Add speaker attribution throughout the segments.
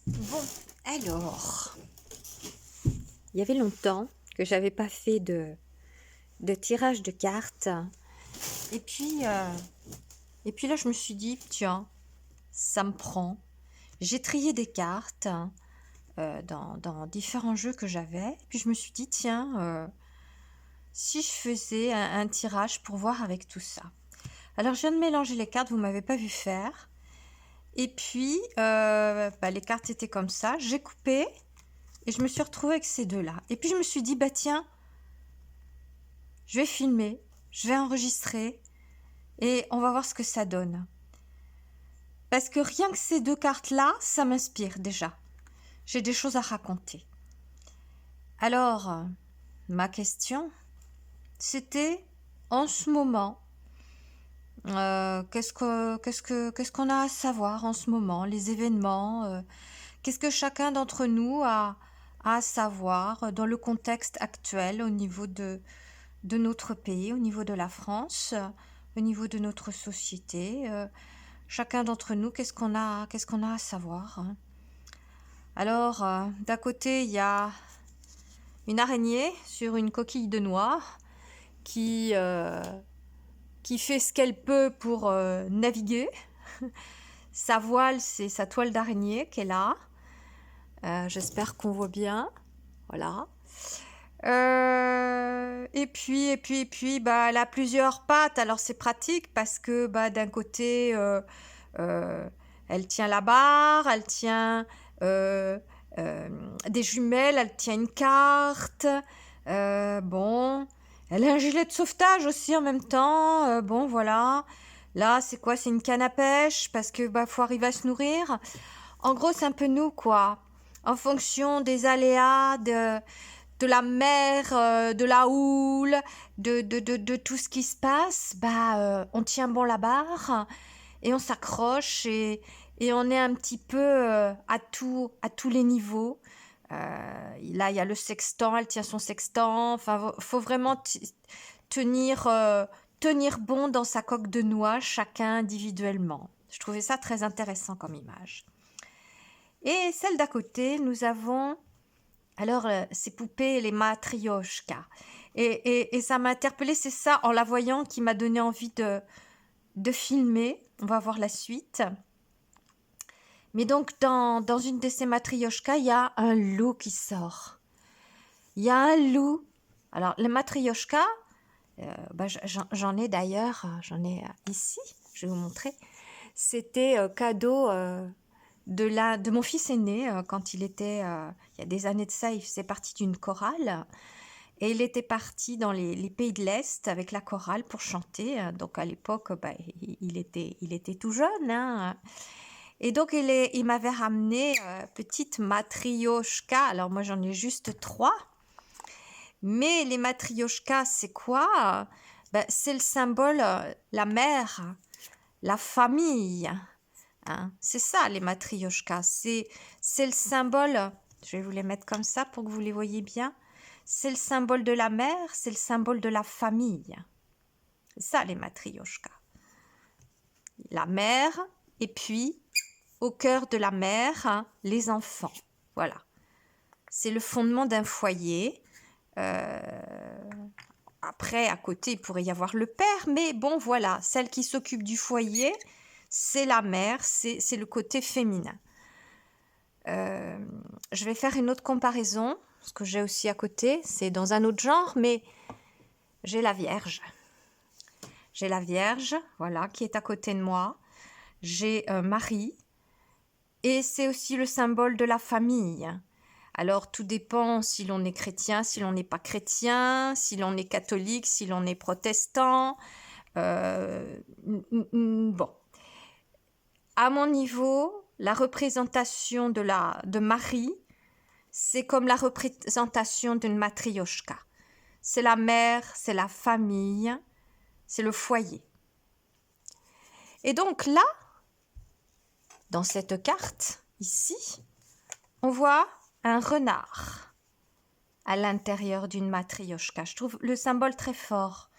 Speaker 1: Bon, alors, il y avait longtemps que j'avais pas fait de tirage de cartes. Et puis, euh, et puis là, je me suis dit, tiens, ça me prend. J'ai trié des cartes dans différents jeux que j'avais. Et puis je me suis dit, tiens, si je faisais un tirage pour voir avec tout ça. Alors, je viens de mélanger les cartes, vous m'avez pas vu faire. Et puis, les cartes étaient comme ça. J'ai coupé et je me suis retrouvée avec ces deux-là. Et puis, je me suis dit, bah tiens, je vais filmer, je vais enregistrer et on va voir ce que ça donne. Parce que rien que ces deux cartes-là, ça m'inspire déjà. J'ai des choses à raconter. Alors, ma question, c'était en ce moment, qu'est-ce qu'on a à savoir en ce moment, les événements, qu'est-ce que chacun d'entre nous a à savoir dans le contexte actuel au niveau de notre pays, au niveau de la France, au niveau de notre société. Chacun d'entre nous, qu'est-ce qu'on a à savoir, hein. Alors, d'un côté, il y a une araignée sur une coquille de noix qui, euh, qui fait ce qu'elle peut pour naviguer. Sa voile, c'est sa toile d'araignée qu'elle a. J'espère qu'on voit bien. Voilà. Elle a plusieurs pattes. Alors c'est pratique parce que d'un côté, euh, elle tient la barre, elle tient euh, euh, des jumelles, elle tient une carte. Bon, elle a un gilet de sauvetage aussi en même temps. Bon, voilà. Là, c'est quoi? C'est une canne à pêche parce que faut arriver à se nourrir. En gros, c'est un peu nous, quoi. En fonction des aléas de la mer, de la houle, de tout ce qui se passe, on tient bon la barre et on s'accroche et on est un petit peu à tous les niveaux. Là, il y a le sextant, elle tient son sextant. Enfin, faut vraiment tenir, tenir bon dans sa coque de noix, chacun individuellement. Je trouvais ça très intéressant comme image. Et celle d'à côté, nous avons alors ces poupées, les matrioshkas. Et ça m'a interpellée, c'est ça, en la voyant, qui m'a donné envie de filmer. On va voir la suite. Mais donc, dans une de ces matrioshkas, il y a un loup qui sort. Il y a un loup. Alors, les matrioshkas, j'en ai d'ailleurs, j'en ai ici, je vais vous montrer. C'était cadeau de mon fils aîné quand il était, il y a des années de ça, il faisait partie d'une chorale. Et il était parti dans les pays de l'Est avec la chorale pour chanter. Donc à l'époque, il était tout jeune, hein. Et donc il m'avait ramené petite matrioshka. Alors moi j'en ai juste trois. Mais les matrioshkas, c'est quoi? C'est le symbole, la mère, la famille, hein. C'est ça les matrioshkas. C'est le symbole. Je vais vous les mettre comme ça pour que vous les voyez bien. C'est le symbole de la mère, c'est le symbole de la famille. C'est ça les matrioshkas. La mère, et puis au cœur de la mère, hein, les enfants. Voilà. C'est le fondement d'un foyer. Après, à côté, il pourrait y avoir le père, mais bon, voilà. Celle qui s'occupe du foyer, c'est la mère, c'est le côté féminin. Je vais faire une autre comparaison, ce que j'ai aussi à côté, c'est dans un autre genre, mais j'ai la Vierge. J'ai la Vierge, voilà, qui est à côté de moi. J'ai Marie. Et c'est aussi le symbole de la famille. Alors, tout dépend si l'on est chrétien, si l'on n'est pas chrétien, si l'on est catholique, si l'on est protestant. Bon. À mon niveau, la représentation de Marie, c'est comme la représentation d'une matrioshka. C'est la mère, c'est la famille, c'est le foyer. Et donc là, dans cette carte, ici, on voit un renard à l'intérieur d'une matrioshka. Je trouve le symbole très fort.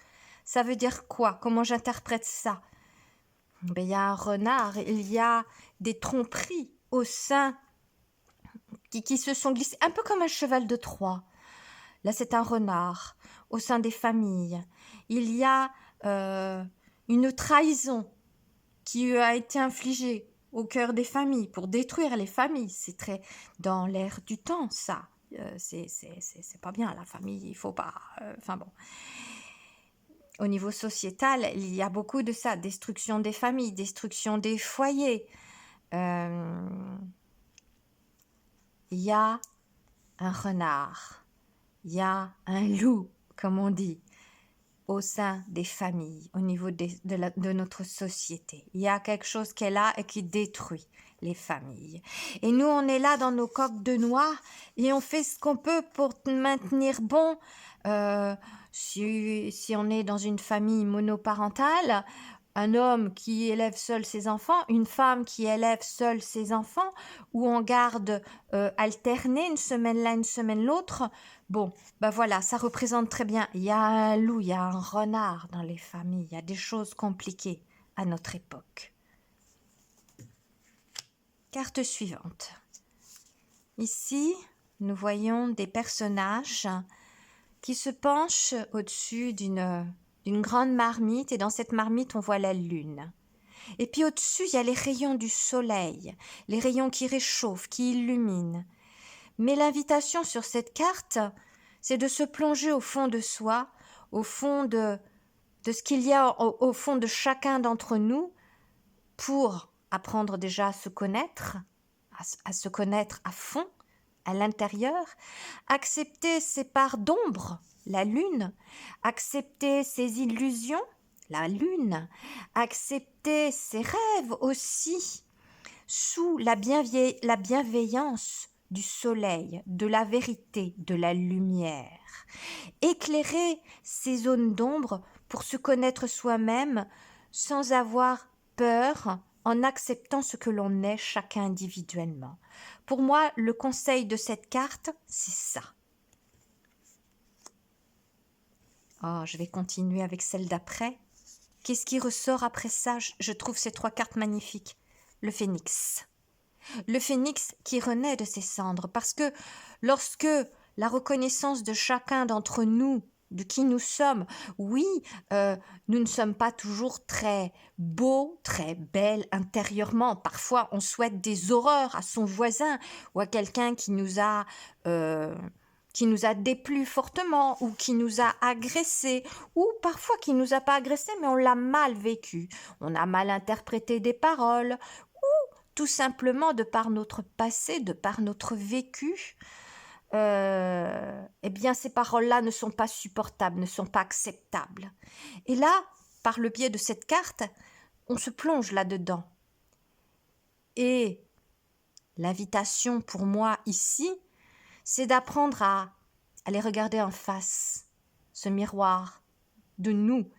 Speaker 1: Ça veut dire quoi? Comment j'interprète ça? Il y a un renard, il y a des tromperies au sein qui se sont glissés, un peu comme un cheval de Troie. Là, c'est un renard au sein des familles. Il y a une trahison qui a été infligée au cœur des familles pour détruire les familles. C'est très dans l'air du temps, ça. C'est pas bien, la famille, il faut pas... Enfin bon. Au niveau sociétal, il y a beaucoup de ça. Destruction des familles, destruction des foyers. Il y a un renard. Il y a un loup, comme on dit, au sein des familles, au niveau de notre société. Il y a quelque chose qui est là et qui détruit les familles. Et nous, on est là dans nos coques de noix et on fait ce qu'on peut pour maintenir bon. Si on est dans une famille monoparentale, un homme qui élève seul ses enfants, une femme qui élève seule ses enfants, ou on garde alterné une semaine là, une semaine l'autre. Bon, ben voilà, ça représente très bien. Il y a un loup, il y a un renard dans les familles. Il y a des choses compliquées à notre époque. Carte suivante. Ici, nous voyons des personnages qui se penchent au-dessus d'une grande marmite, et dans cette marmite, on voit la lune. Et puis au-dessus, il y a les rayons du soleil, les rayons qui réchauffent, qui illuminent. Mais l'invitation sur cette carte, c'est de se plonger au fond de soi, au fond de ce qu'il y a au fond de chacun d'entre nous, pour apprendre déjà à se connaître, à se connaître à fond, à l'intérieur, accepter ses parts d'ombre, la lune, accepter ses illusions, la lune, accepter ses rêves aussi, sous la bienveillance du soleil, de la vérité, de la lumière. Éclairer ces zones d'ombre pour se connaître soi-même sans avoir peur, en acceptant ce que l'on est chacun individuellement. Pour moi, le conseil de cette carte, c'est ça. Oh, je vais continuer avec celle d'après. Qu'est-ce qui ressort après ça? Je trouve ces 3 cartes magnifiques. Le phénix. Le phénix qui renaît de ses cendres, parce que lorsque la reconnaissance de chacun d'entre nous, de qui nous sommes, oui, nous ne sommes pas toujours très beaux, très belles intérieurement. Parfois, on souhaite des horreurs à son voisin ou à quelqu'un qui nous a déplu fortement ou qui nous a agressé, ou parfois qui nous a pas agressé mais on l'a mal vécu, on a mal interprété des paroles, ou tout simplement de par notre passé, de par notre vécu, eh bien ces paroles-là ne sont pas supportables, ne sont pas acceptables. Et là, par le biais de cette carte, on se plonge là-dedans. Et l'invitation pour moi ici, c'est d'apprendre à les regarder en face, ce miroir de nous.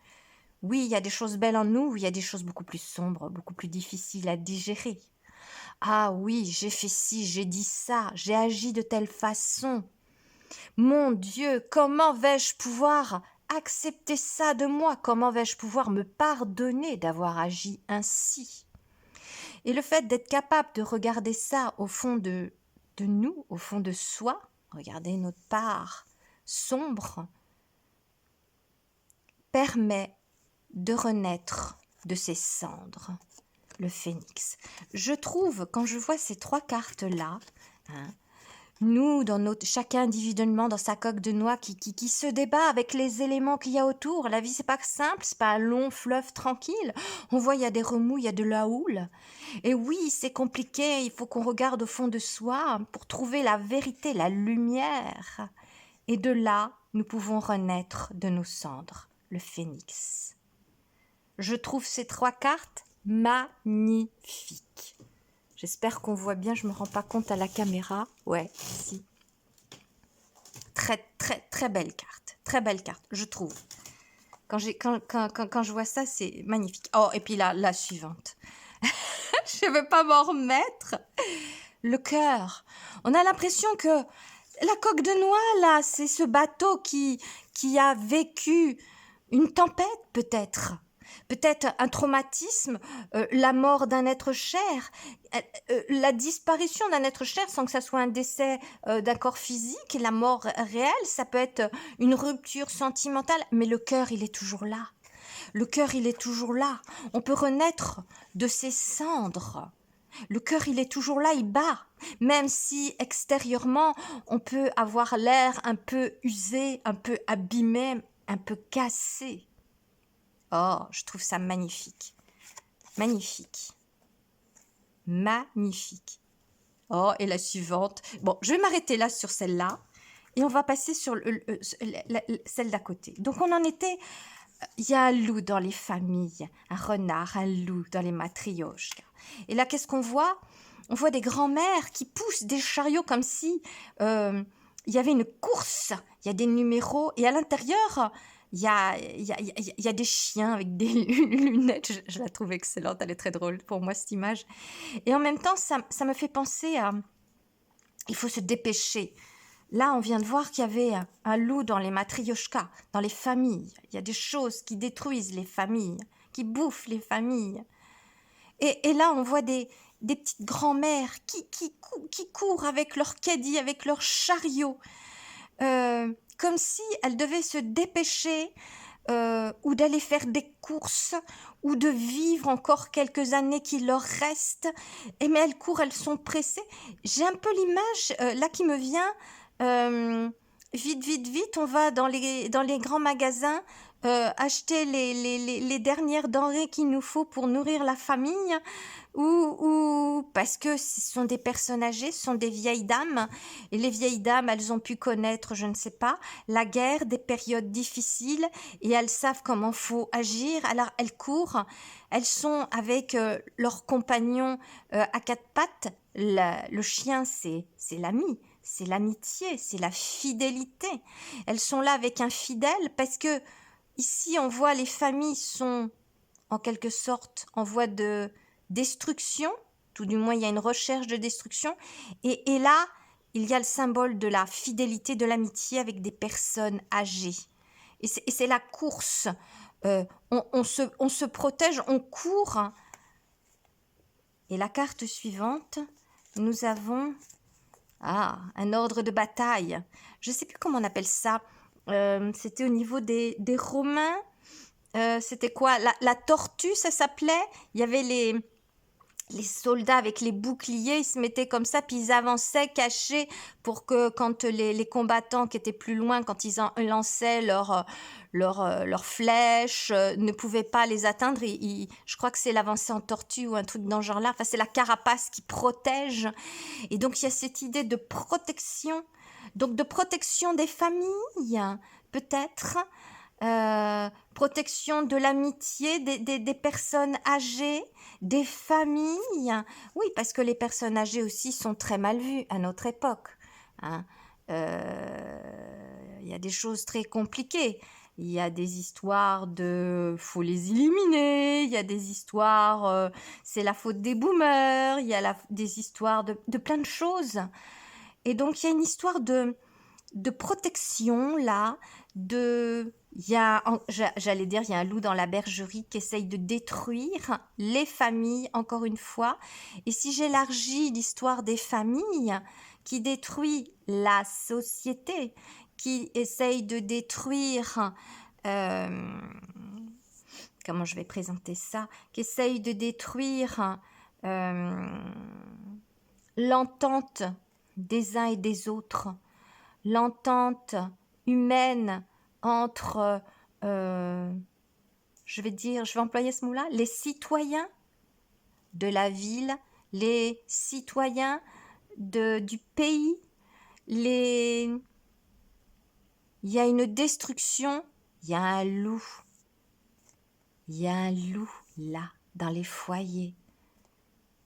Speaker 1: Oui, il y a des choses belles en nous, il y a des choses beaucoup plus sombres, beaucoup plus difficiles à digérer. Ah oui, j'ai fait ci, j'ai dit ça, j'ai agi de telle façon. Mon Dieu, comment vais-je pouvoir accepter ça de moi? Comment vais-je pouvoir me pardonner d'avoir agi ainsi? Et le fait d'être capable de regarder ça au fond de nous, au fond de soi, regarder notre part sombre, permet de renaître de ses cendres. Le phénix. Je trouve, quand je vois ces 3 cartes-là, nous, chacun individuellement dans sa coque de noix qui se débat avec les éléments qu'il y a autour. La vie, c'est pas simple, c'est pas un long fleuve tranquille. On voit, il y a des remous, il y a de la houle. Et oui, c'est compliqué, il faut qu'on regarde au fond de soi pour trouver la vérité, la lumière. Et de là, nous pouvons renaître de nos cendres, le phénix. Je trouve ces 3 cartes magnifiques. J'espère qu'on voit bien, je me rends pas compte à la caméra. Ouais, si. Très, très, très belle carte, je trouve. Quand je vois ça, c'est magnifique. Oh, et puis la suivante. Je ne vais pas m'en remettre. Le cœur. On a l'impression que la coque de noix, là, c'est ce bateau qui a vécu une tempête, peut-être. peut-être un traumatisme, la mort d'un être cher, la disparition d'un être cher sans que ça soit un décès d'un corps physique, la mort réelle, ça peut être une rupture sentimentale, mais le cœur, il est toujours là. Le cœur, il est toujours là. On peut renaître de ses cendres. Le cœur, il est toujours là, il bat. Même si extérieurement, on peut avoir l'air un peu usé, un peu abîmé, un peu cassé. Oh, je trouve ça magnifique. Magnifique. Magnifique. Oh, et la suivante. Bon, je vais m'arrêter là sur celle-là. Et on va passer sur celle d'à côté. Donc, on en était... Il y a un loup dans les familles, un renard, un loup dans les matrioshkas. Et là, qu'est-ce qu'on voit? On voit des grands-mères qui poussent des chariots comme si il y avait une course. Il y a des numéros et à l'intérieur, il y a des chiens avec des lunettes. Je la trouve excellente, elle est très drôle pour moi, cette image. Et en même temps, ça me fait penser à... Il faut se dépêcher. Là, on vient de voir qu'il y avait un loup dans les matrioshkas, dans les familles. Il y a des choses qui détruisent les familles, qui bouffent les familles. Et là, on voit des petites grand-mères qui courent avec leur caddie, avec leur chariot, comme si elles devaient se dépêcher ou d'aller faire des courses ou de vivre encore quelques années qui leur restent. Mais elles courent, elles sont pressées. J'ai un peu l'image là qui me vient. Vite, vite, vite, on va dans les grands magasins acheter les dernières denrées qu'il nous faut pour nourrir la famille ou parce que ce sont des personnes âgées, ce sont des vieilles dames et les vieilles dames, elles ont pu connaître, je ne sais pas, la guerre, des périodes difficiles et elles savent comment faut agir, alors elles courent, elles sont avec leurs compagnons à quatre pattes, le chien c'est l'ami. C'est l'amitié, c'est la fidélité. Elles sont là avec un fidèle parce que ici on voit les familles sont en quelque sorte en voie de destruction, tout du moins il y a une recherche de destruction et là il y a le symbole de la fidélité, de l'amitié avec des personnes âgées. Et c'est la course, on se protège, on court. Et la carte suivante, nous avons... un ordre de bataille. Je ne sais plus comment on appelle ça. C'était au niveau des Romains. C'était quoi? La tortue, ça s'appelait. Il y avait les soldats avec les boucliers, ils se mettaient comme ça, puis ils avançaient cachés pour que quand les combattants qui étaient plus loin, quand ils lançaient leurs flèches, ne pouvaient pas les atteindre. Je crois que c'est l'avancée en tortue ou un truc dans ce genre-là. Enfin, c'est la carapace qui protège. Et donc, il y a cette idée de protection. Donc, de protection des familles, peut-être. Protection de l'amitié des personnes âgées, des familles. Oui, parce que les personnes âgées aussi sont très mal vues à notre époque. Hein. Y a des choses très compliquées. Il y a des histoires de faut les éliminer, il y a des histoires c'est la faute des boomers, il y a des histoires de plein de choses. Et donc il y a une histoire de protection là, j'allais dire, il y a un loup dans la bergerie qui essaye de détruire les familles, encore une fois. Et si j'élargis l'histoire des familles, qui détruit la société, qui essaye de détruire... comment je vais présenter ça? Qui essaye de détruire l'entente des uns et des autres, l'entente humaine entre, je vais employer ce mot-là, les citoyens de la ville, les citoyens du pays, il y a une destruction, il y a un loup là, dans les foyers.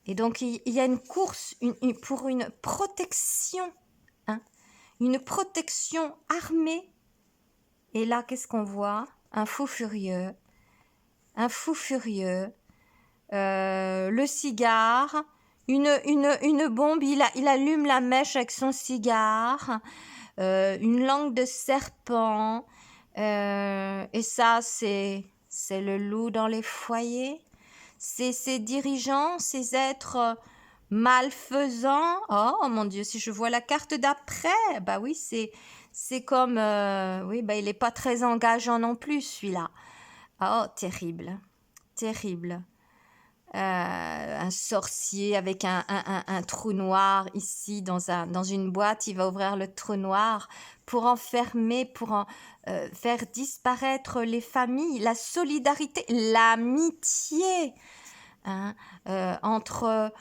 Speaker 1: Et donc, il y a une course pour une protection, hein, une protection armée. Et là, qu'est-ce qu'on voit? Un fou furieux, le cigare, une bombe, il allume la mèche avec son cigare, une langue de serpent, et ça, c'est C'est le loup dans les foyers. C'est ces dirigeants, ces êtres malfaisants. Oh mon Dieu, si je vois la carte d'après, bah oui, c'est comme oui, bah il est pas très engageant non plus celui-là. Oh, terrible, terrible. Un sorcier avec un trou noir ici dans une boîte, il va ouvrir le trou noir pour enfermer, pour faire disparaître les familles, la solidarité, l'amitié, hein, entre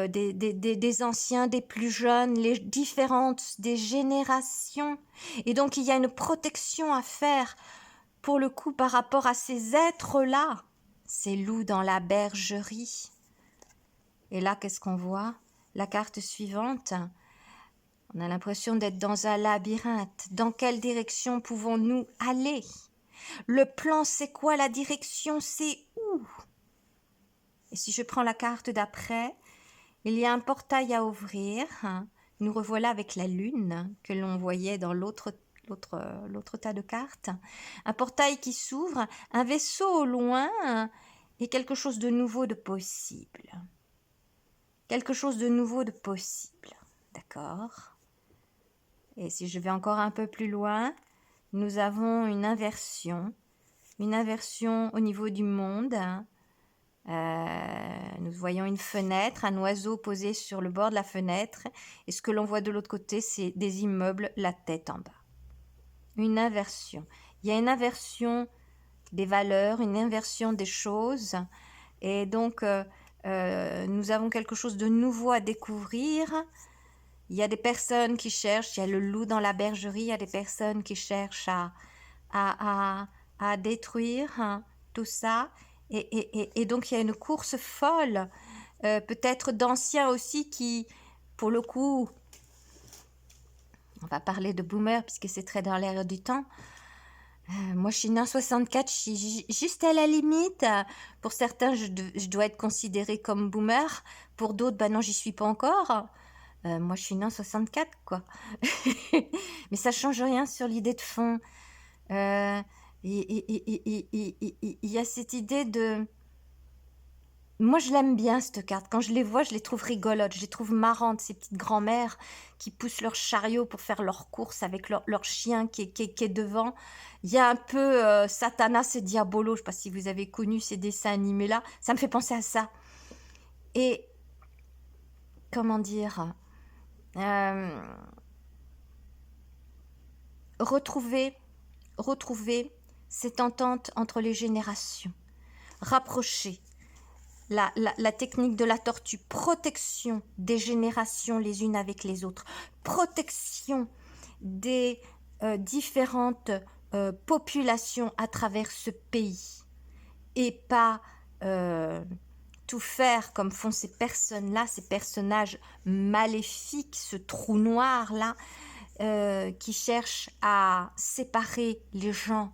Speaker 1: des anciens, des plus jeunes, les différentes des générations. Et donc il y a une protection à faire pour le coup par rapport à ces êtres-là. Ces loups dans la bergerie. Et là, qu'est-ce qu'on voit? La carte suivante. On a l'impression d'être dans un labyrinthe. Dans quelle direction pouvons-nous aller? Le plan, c'est quoi? La direction, c'est où? Et si je prends la carte d'après, il y a un portail à ouvrir. Nous revoilà avec la lune que l'on voyait dans l'autre tas de cartes. Un portail qui s'ouvre, un vaisseau au loin et quelque chose de nouveau de possible. Quelque chose de nouveau de possible. D'accord? Et si je vais encore un peu plus loin, nous avons une inversion au niveau du monde. Nous voyons une fenêtre, un oiseau posé sur le bord de la fenêtre, et ce que l'on voit de l'autre côté, c'est des immeubles, la tête en bas. Une inversion. Il y a une inversion des valeurs, une inversion des choses, et donc nous avons quelque chose de nouveau à découvrir. Il y a des personnes qui cherchent, il y a le loup dans la bergerie, il y a des personnes qui cherchent à détruire tout ça. Et donc, il y a une course folle, peut-être d'anciens aussi qui, pour le coup, on va parler de boomers puisque c'est très dans l'air du temps. Moi, je suis née en 64, je suis juste à la limite. Pour certains, je dois être considérée comme boomer. Pour d'autres, bah non, j'y suis pas encore. Moi, je suis née en 64, quoi. Mais ça change rien sur l'idée de fond. Il y a cette idée de... Moi, je l'aime bien, cette carte. Quand je les vois, je les trouve rigolotes, je les trouve marrantes, ces petites grand-mères qui poussent leur chariot pour faire leurs courses avec leur chien qui est devant. Il y a un peu Satanas et Diabolo, je ne sais pas si vous avez connu ces dessins animés-là. Ça me fait penser à ça. Et, comment dire, retrouver cette entente entre les générations, rapprocher la technique de la tortue, protection des générations les unes avec les autres, protection des différentes populations à travers ce pays, et pas tout faire comme font ces personnes-là, ces personnages maléfiques, ce trou noir-là, qui cherchent à séparer les gens,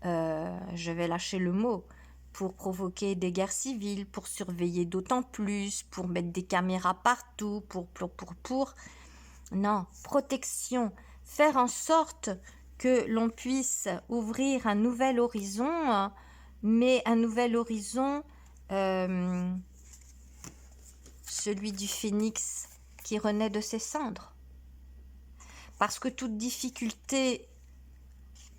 Speaker 1: je vais lâcher le mot, pour provoquer des guerres civiles, pour surveiller d'autant plus, pour mettre des caméras partout, pour. Non, protection, faire en sorte que l'on puisse ouvrir un nouvel horizon, mais un nouvel horizon, celui du phénix qui renaît de ses cendres. Parce que toute difficulté,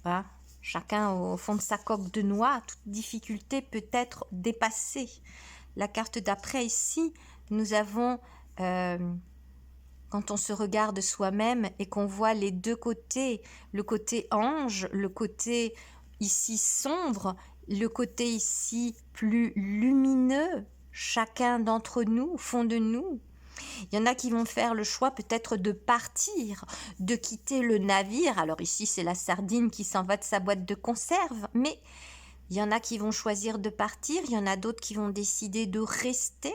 Speaker 1: hein, chacun au fond de sa coque de noix, toute difficulté peut être dépassée. La carte d'après ici, nous avons, quand on se regarde soi-même et qu'on voit les deux côtés, le côté ange, le côté ici sombre, le côté ici plus lumineux, chacun d'entre nous, au fond de nous. Il y en a qui vont faire le choix peut-être de partir, de quitter le navire. Alors ici, c'est la sardine qui s'en va de sa boîte de conserve, mais il y en a qui vont choisir de partir, il y en a d'autres qui vont décider de rester,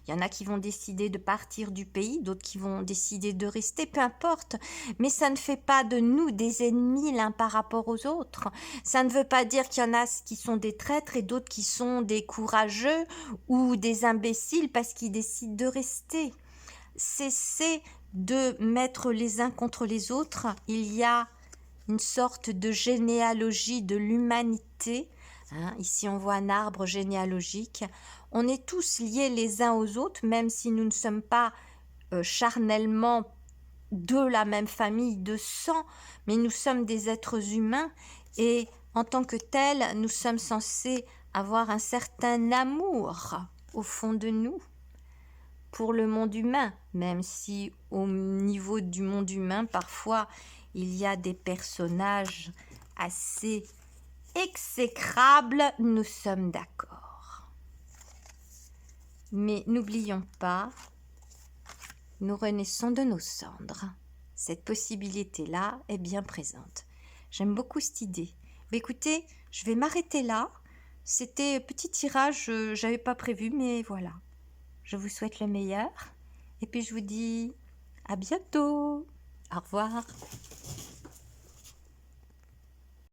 Speaker 1: il y en a qui vont décider de partir du pays, d'autres qui vont décider de rester, peu importe. Mais ça ne fait pas de nous des ennemis l'un par rapport aux autres. Ça ne veut pas dire qu'il y en a qui sont des traîtres et d'autres qui sont des courageux ou des imbéciles parce qu'ils décident de rester. Cessez de mettre les uns contre les autres. Il y a une sorte de généalogie de l'humanité hein. Ici, on voit un arbre généalogique. On est tous liés les uns aux autres, même si nous ne sommes pas charnellement de la même famille de sang, mais nous sommes des êtres humains et en tant que tels, nous sommes censés avoir un certain amour au fond de nous pour le monde humain, même si au niveau du monde humain, parfois, il y a des personnages assez exécrables, nous sommes d'accord. Mais n'oublions pas, nous renaissons de nos cendres. Cette possibilité-là est bien présente. J'aime beaucoup cette idée. Mais écoutez, je vais m'arrêter là. C'était petit tirage, j'avais pas prévu, mais voilà. Je vous souhaite le meilleur. Et puis je vous dis à bientôt. Au revoir.